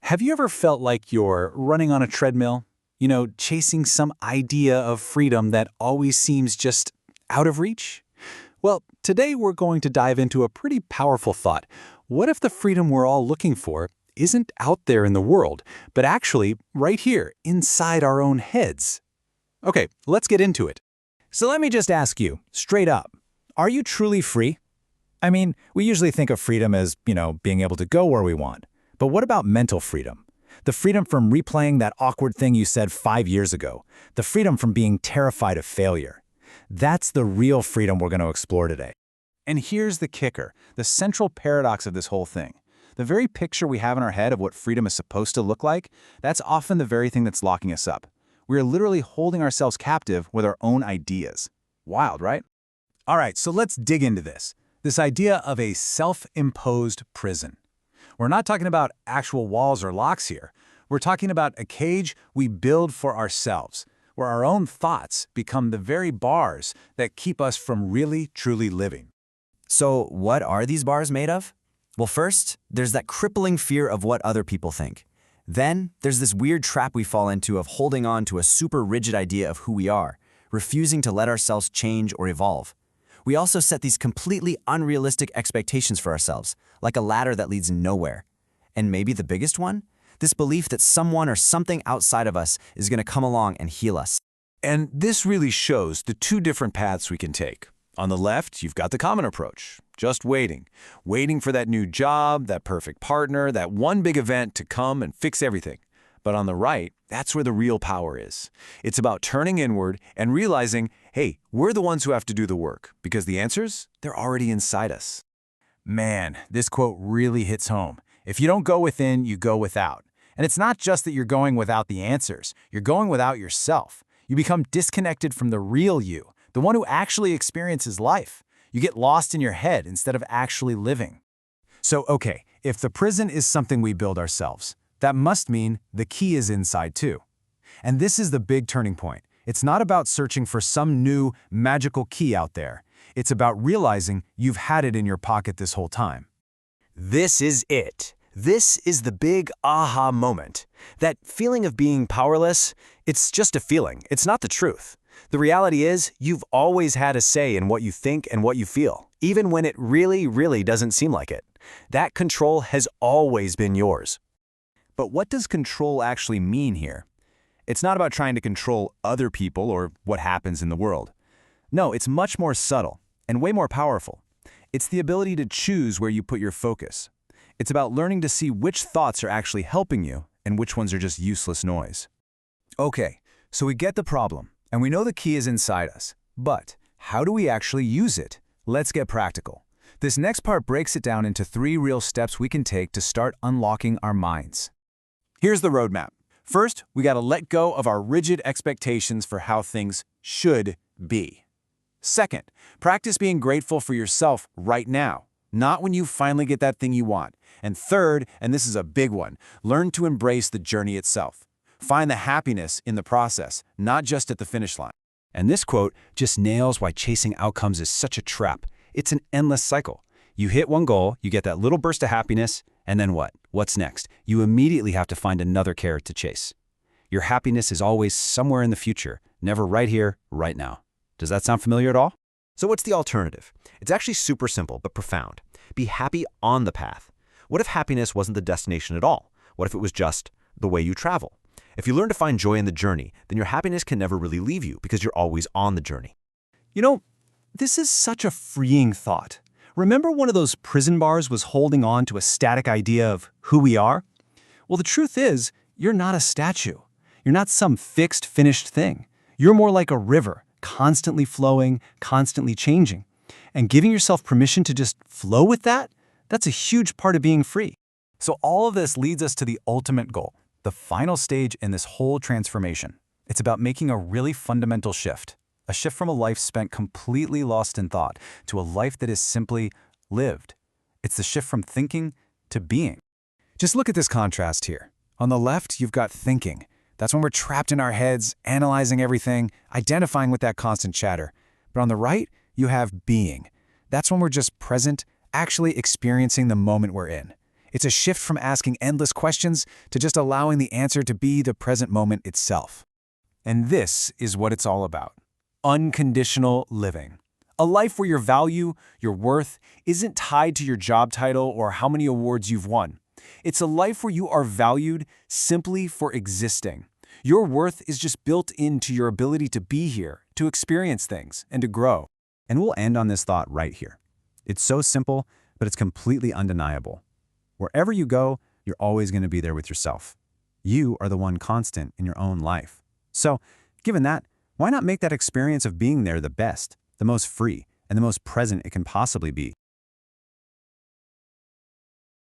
Have you ever felt like you're running on a treadmill? Chasing some idea of freedom that always seems just out of reach? Well, today we're going to dive into a pretty powerful thought. What if the freedom we're all looking for isn't out there in the world, but actually right here, inside our own heads? Okay, let's get into it. So let me just ask you, straight up, are you truly free? I mean, we usually think of freedom as, being able to go where we want. But what about mental freedom? The freedom from replaying that awkward thing you said 5 years ago. The freedom from being terrified of failure. That's the real freedom we're going to explore today. And here's the kicker, the central paradox of this whole thing. The very picture we have in our head of what freedom is supposed to look like, that's often the very thing that's locking us up. We're literally holding ourselves captive with our own ideas. Wild, right? All right, so let's dig into this. This idea of a self-imposed prison. We're not talking about actual walls or locks here. We're talking about a cage we build for ourselves, where our own thoughts become the very bars that keep us from really, truly living. So what are these bars made of? Well, first, there's that crippling fear of what other people think. Then, there's this weird trap we fall into of holding on to a super rigid idea of who we are, refusing to let ourselves change or evolve. We also set these completely unrealistic expectations for ourselves, like a ladder that leads nowhere. And maybe the biggest one? This belief that someone or something outside of us is going to come along and heal us. And this really shows the two different paths we can take. On the left, you've got the common approach, just waiting. Waiting for that new job, that perfect partner, that one big event to come and fix everything. But on the right, that's where the real power is. It's about turning inward and realizing, hey, we're the ones who have to do the work, because the answers, they're already inside us. Man, this quote really hits home. If you don't go within, you go without. And it's not just that you're going without the answers. You're going without yourself. You become disconnected from the real you, the one who actually experiences life. You get lost in your head instead of actually living. So, okay, if the prison is something we build ourselves, that must mean the key is inside too. And this is the big turning point. It's not about searching for some new, magical key out there. It's about realizing you've had it in your pocket this whole time. This is it. This is the big aha moment. That feeling of being powerless, it's just a feeling. It's not the truth. The reality is, you've always had a say in what you think and what you feel, even when it really, really doesn't seem like it. That control has always been yours. But what does control actually mean here? It's not about trying to control other people or what happens in the world. No, it's much more subtle and way more powerful. It's the ability to choose where you put your focus. It's about learning to see which thoughts are actually helping you and which ones are just useless noise. Okay, so we get the problem, and we know the key is inside us. But how do we actually use it? Let's get practical. This next part breaks it down into 3 real steps we can take to start unlocking our minds. Here's the roadmap. First, we got to let go of our rigid expectations for how things should be. Second, practice being grateful for yourself right now, not when you finally get that thing you want. And third, and this is a big one, learn to embrace the journey itself. Find the happiness in the process, not just at the finish line. And this quote just nails why chasing outcomes is such a trap. It's an endless cycle. You hit one goal, you get that little burst of happiness, and then what? What's next? You immediately have to find another carrot to chase. Your happiness is always somewhere in the future, never right here, right now. Does that sound familiar at all? So what's the alternative? It's actually super simple, but profound. Be happy on the path. What if happiness wasn't the destination at all? What if it was just the way you travel? If you learn to find joy in the journey, then your happiness can never really leave you because you're always on the journey. This is such a freeing thought. Remember one of those prison bars was holding on to a static idea of who we are? Well, the truth is, you're not a statue. You're not some fixed, finished thing. You're more like a river, constantly flowing, constantly changing. And giving yourself permission to just flow with that, that's a huge part of being free. So all of this leads us to the ultimate goal, the final stage in this whole transformation. It's about making a really fundamental shift. A shift from a life spent completely lost in thought to a life that is simply lived. It's the shift from thinking to being. Just look at this contrast here. On the left, you've got thinking. That's when we're trapped in our heads, analyzing everything, identifying with that constant chatter. But on the right, you have being. That's when we're just present, actually experiencing the moment we're in. It's a shift from asking endless questions to just allowing the answer to be the present moment itself. And this is what it's all about. Unconditional living. A life where your value, your worth, isn't tied to your job title or how many awards you've won. It's a life where you are valued simply for existing. Your worth is just built into your ability to be here, to experience things, and to grow. And we'll end on this thought right here. It's so simple, but it's completely undeniable. Wherever you go, you're always going to be there with yourself. You are the one constant in your own life. So, given that, why not make that experience of being there the best, the most free, and the most present it can possibly be?